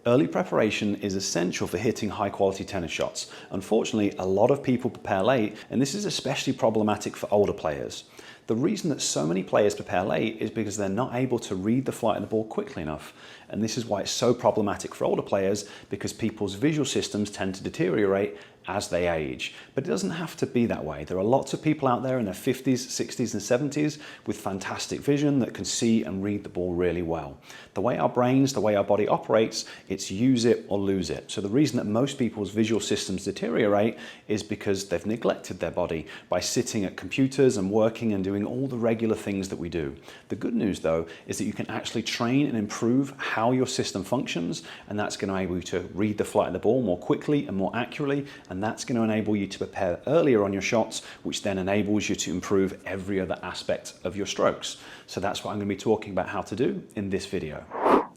Early preparation is essential for hitting high quality tennis shots. Unfortunately, a lot of people prepare late, and this is especially problematic for older players. The reason that so many players prepare late is because they're not able to read the flight of the ball quickly enough. And this is why it's so problematic for older players, because people's visual systems tend to deteriorate as they age. But it doesn't have to be that way. There are lots of people out there in their 50s, 60s and 70s with fantastic vision that can see and read the ball really well. The way our brains, the way our body operates, it's use it or lose it. So the reason that most people's visual systems deteriorate is because they've neglected their body by sitting at computers and working and doing all the regular things that we do. The good news though is that you can actually train and improve how your system functions, and that's going to enable you to read the flight of the ball more quickly and more accurately, and that's going to enable you to prepare earlier on your shots, which then enables you to improve every other aspect of your strokes. So that's what I'm going to be talking about how to do in this video.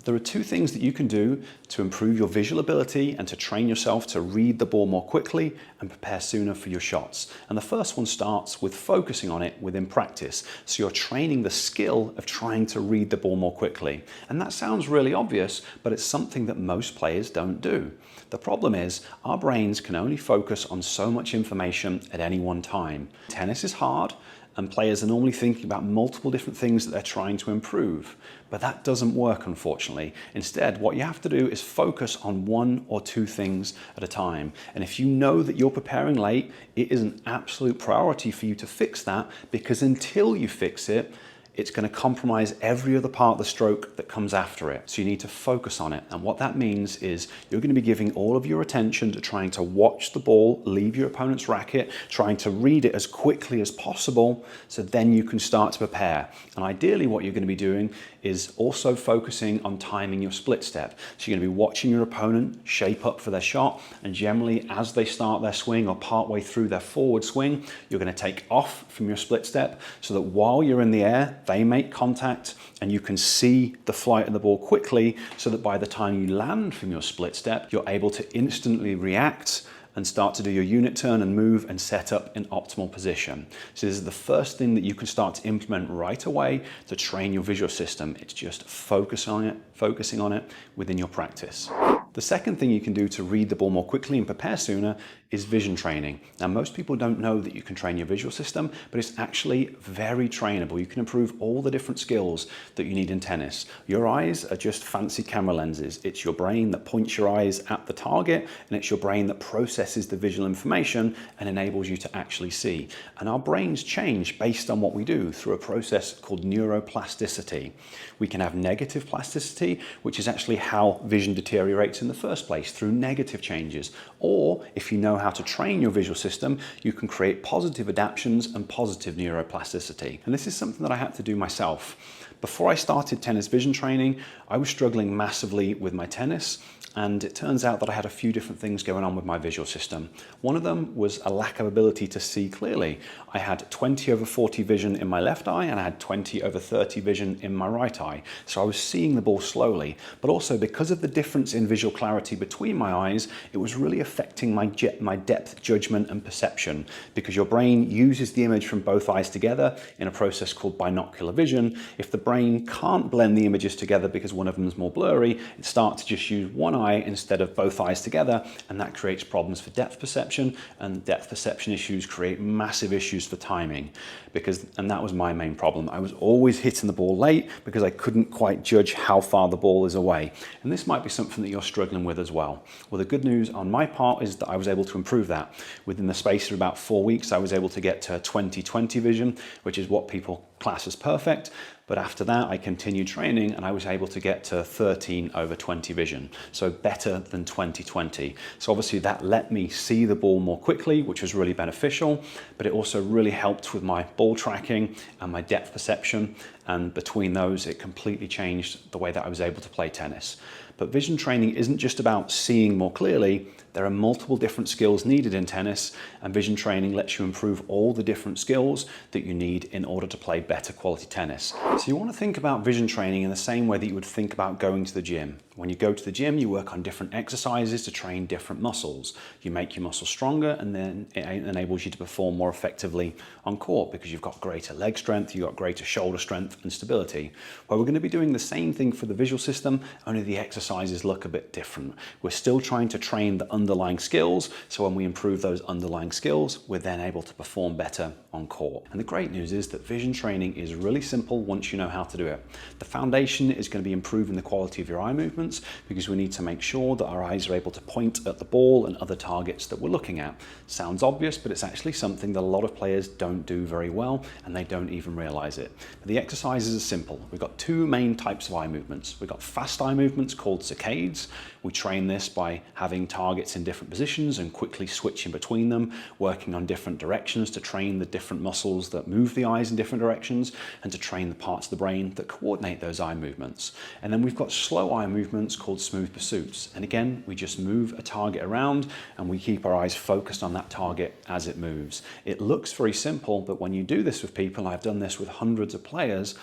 There are two things that you can do to improve your visual ability and to train yourself to read the ball more quickly and prepare sooner for your shots. And the first one starts with focusing on it within practice. So you're training the skill of trying to read the ball more quickly. And that sounds really obvious, but it's something that most players don't do. The problem is our brains can only focus on so much information at any one time. Tennis is hard, and players are normally thinking about multiple different things that they're trying to improve. But that doesn't work, unfortunately. Instead, what you have to do is focus on one or two things at a time. And if you know that you're preparing late, it is an absolute priority for you to fix that, because until you fix it, it's going to compromise every other part of the stroke that comes after it. So you need to focus on it. And what that means is you're going to be giving all of your attention to trying to watch the ball leave your opponent's racket, trying to read it as quickly as possible, so then you can start to prepare. And ideally what you're going to be doing is also focusing on timing your split step. So you're going to be watching your opponent shape up for their shot, and generally as they start their swing or partway through their forward swing, you're going to take off from your split step so that while you're in the air, they make contact and you can see the flight of the ball quickly, so that by the time you land from your split step, you're able to instantly react and start to do your unit turn and move and set up in optimal position. So this is the first thing that you can start to implement right away to train your visual system. It's just focusing on it within your practice. The second thing you can do to read the ball more quickly and prepare sooner is vision training. Now, most people don't know that you can train your visual system, but it's actually very trainable. You can improve all the different skills that you need in tennis. Your eyes are just fancy camera lenses. It's your brain that points your eyes at the target, and it's your brain that processes the visual information and enables you to actually see. And our brains change based on what we do through a process called neuroplasticity. We can have negative plasticity, which is actually how vision deteriorates in the first place, through negative changes. Or if you know how to train your visual system, you can create positive adaptations and positive neuroplasticity. And this is something that I had to do myself. Before I started tennis vision training, I was struggling massively with my tennis, and it turns out that I had a few different things going on with my visual system. One of them was a lack of ability to see clearly. I had 20/40 vision in my left eye, and I had 20/30 vision in my right eye. So I was seeing the ball slowly, but also because of the difference in visual clarity between my eyes, it was really affecting my depth judgment and perception, because your brain uses the image from both eyes together in a process called binocular vision. If the brain can't blend the images together because one of them is more blurry, it starts to just use one eye instead of both eyes together, and that creates problems for depth perception, and depth perception issues create massive issues for timing, and that was my main problem. I was always hitting the ball late because I couldn't quite judge how far the ball is away. And this might be something that you're struggling with as well. Well, the good news on my part is that I was able to improve that. Within the space of about 4 weeks, I was able to get to 20/20 vision, which is what people class as perfect. But after that, I continued training and I was able to get to 13/20 vision, so better than 20/20. So obviously that let me see the ball more quickly, which was really beneficial, but it also really helped with my ball tracking and my depth perception. And between those, it completely changed the way that I was able to play tennis. But vision training isn't just about seeing more clearly. There are multiple different skills needed in tennis, and vision training lets you improve all the different skills that you need in order to play better quality tennis. So you want to think about vision training in the same way that you would think about going to the gym. When you go to the gym, you work on different exercises to train different muscles. You make your muscles stronger, and then it enables you to perform more effectively on court because you've got greater leg strength, you've got greater shoulder strength and stability. Well, we're going to be doing the same thing for the visual system, only the exercises look a bit different. We're still trying to train the underlying skills, so when we improve those underlying skills, we're then able to perform better on court. And the great news is that vision training is really simple once you know how to do it. The foundation is going to be improving the quality of your eye movements, because we need to make sure that our eyes are able to point at the ball and other targets that we're looking at. Sounds obvious, but it's actually something that a lot of players don't do very well, and they don't even realize it. But the exercises are simple. We've got two main types of eye movements. We've got fast eye movements called saccades. We train this by having targets in different positions and quickly switching between them, working on different directions to train the different muscles that move the eyes in different directions, and to train the parts of the brain that coordinate those eye movements. And then we've got slow eye movements called smooth pursuits. And again, we just move a target around and we keep our eyes focused on that target as it moves. It looks very simple, but when you do this with people, I've done this with hundreds of players,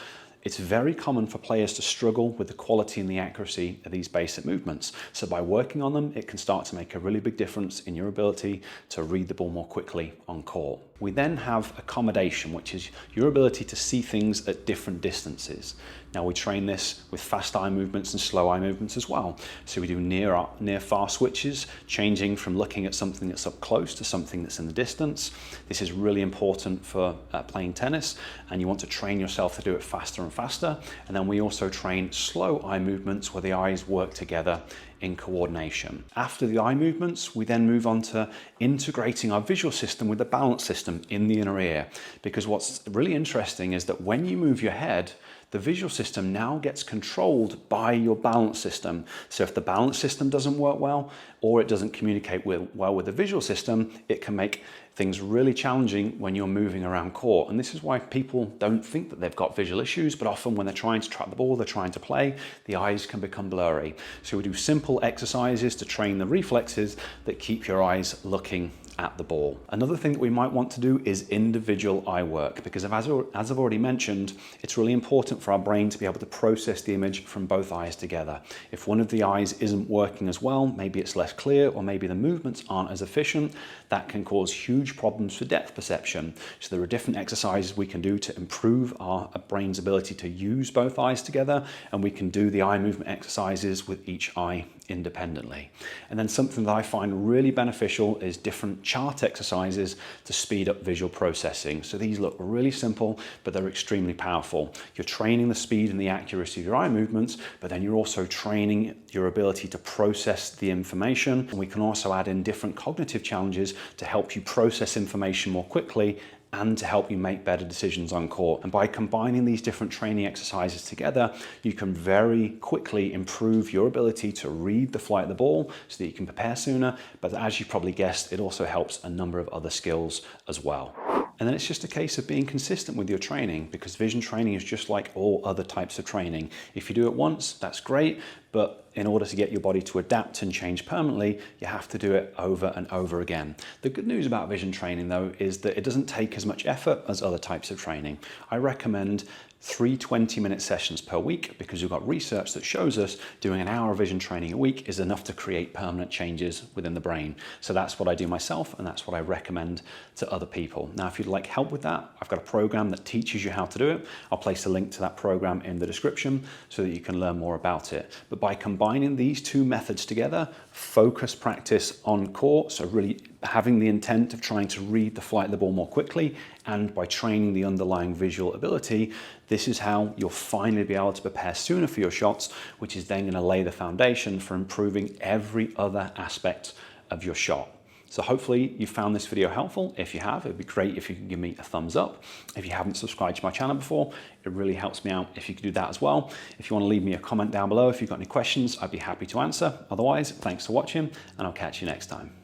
it's very common for players to struggle with the quality and the accuracy of these basic movements. So by working on them, it can start to make a really big difference in your ability to read the ball more quickly on court. We then have accommodation, which is your ability to see things at different distances. Now we train this with fast eye movements and slow eye movements as well. So we do near far switches, changing from looking at something that's up close to something that's in the distance. This is really important for playing tennis, and you want to train yourself to do it faster and faster. And then we also train slow eye movements where the eyes work together in coordination. After the eye movements, we then move on to integrating our visual system with the balance system in the inner ear. Because what's really interesting is that when you move your head, the visual system now gets controlled by your balance system. So if the balance system doesn't work well, or it doesn't communicate well with the visual system, it can make things really challenging when you're moving around court. And this is why people don't think that they've got visual issues, but often when they're trying to track the ball, they're trying to play, the eyes can become blurry. So we do simple exercises to train the reflexes that keep your eyes looking at the ball. Another thing that we might want to do is individual eye work, because as I've already mentioned, it's really important for our brain to be able to process the image from both eyes together. If one of the eyes isn't working as well, maybe it's less clear, or maybe the movements aren't as efficient, that can cause huge problems for depth perception. So there are different exercises we can do to improve our brain's ability to use both eyes together, and we can do the eye movement exercises with each eye independently. And then something that I find really beneficial is different chart exercises to speed up visual processing. So these look really simple, but they're extremely powerful. You're training the speed and the accuracy of your eye movements, but then you're also training your ability to process the information. And we can also add in different cognitive challenges to help you process information more quickly and to help you make better decisions on court. And by combining these different training exercises together, you can very quickly improve your ability to read the flight of the ball so that you can prepare sooner. But as you probably guessed, it also helps a number of other skills as well. And then it's just a case of being consistent with your training, because vision training is just like all other types of training. If you do it once, that's great, but in order to get your body to adapt and change permanently, you have to do it over and over again. The good news about vision training, though, is that it doesn't take as much effort as other types of training. I recommend 3 20-minute sessions per week, because we've got research that shows us doing an hour of vision training a week is enough to create permanent changes within the brain. So that's what I do myself, and that's what I recommend to other people. Now, if you'd like help with that, I've got a program that teaches you how to do it. I'll place a link to that program in the description so that you can learn more about it. But by combining these two methods together, focus practice on court, so really having the intent of trying to read the flight of the ball more quickly, and by training the underlying visual ability, this is how you'll finally be able to prepare sooner for your shots, which is then going to lay the foundation for improving every other aspect of your shot. So hopefully you found this video helpful. If you have, it'd be great if you could give me a thumbs up. If you haven't subscribed to my channel before, it really helps me out if you could do that as well. If you want to leave me a comment down below, if you've got any questions, I'd be happy to answer. Otherwise, thanks for watching, and I'll catch you next time.